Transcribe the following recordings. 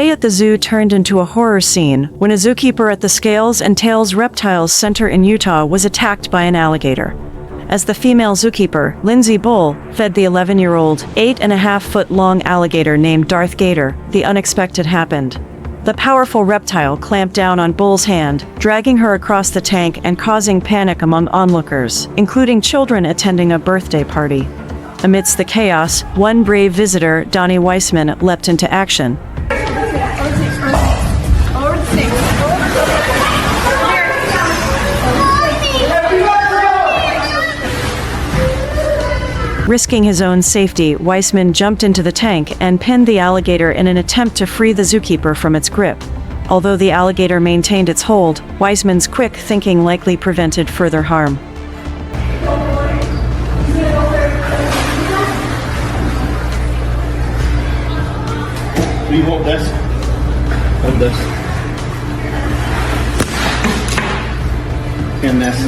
day at the zoo turned into a horror scene when a zookeeper at the Scales and Tails Reptiles Center in Utah was attacked by an alligator. As the female zookeeper, Lindsay Bull, fed the 11-year-old, 8.5-foot-long alligator named Darth Gator, the unexpected happened. The powerful reptile clamped down on Bull's hand, dragging her across the tank and causing panic among onlookers, including children attending a birthday party. Amidst the chaos, one brave visitor, Donnie Wiseman, leapt into action. Risking his own safety, Wiseman jumped into the tank and pinned the alligator in an attempt to free the zookeeper from its grip. Although the alligator maintained its hold, Wiseman's quick thinking likely prevented further harm. You hold this. Hold this. And this.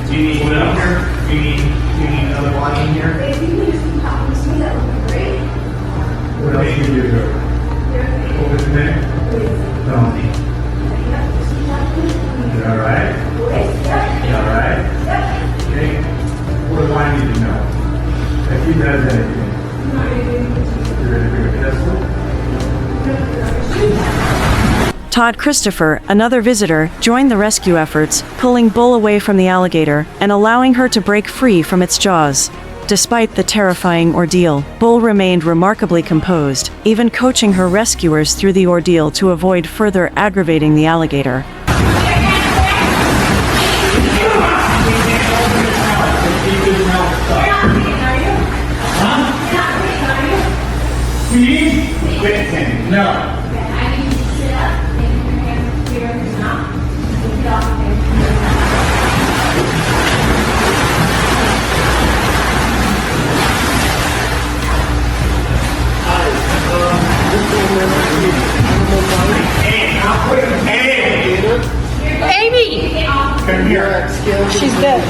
Do you need one up here? Do you need another body in here? If you can just keep talking to me, that would be great. What else can you do here? Hold it a minute. No. You all right? You all right? Okay. What do I need to know? If he does anything, you're going to bring a pistol? Todd Christopher, another visitor, joined the rescue efforts, pulling Bull away from the alligator and allowing her to break free from its jaws. Despite the terrifying ordeal, Bull remained remarkably composed, even coaching her rescuers through the ordeal to avoid further aggravating the alligator. No. Baby! Come here. She's dead.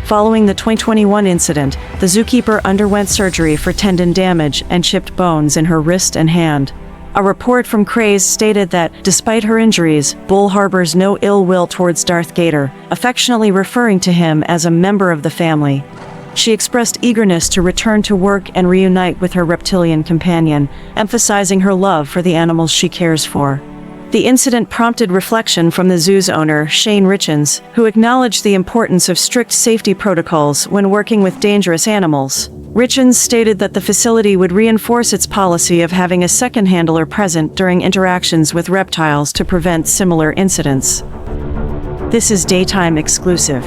Following the 2021 incident, the zookeeper underwent surgery for tendon damage and chipped bones in her wrist and hand. A report from Craze stated that, despite her injuries, Bull harbors no ill will towards Darth Gator, affectionately referring to him as a member of the family. She expressed eagerness to return to work and reunite with her reptilian companion, emphasizing her love for the animals she cares for. The incident prompted reflection from the zoo's owner, Shane Richens, who acknowledged the importance of strict safety protocols when working with dangerous animals. Richens stated that the facility would reinforce its policy of having a second handler present during interactions with reptiles to prevent similar incidents. This is Daytime Exclusive.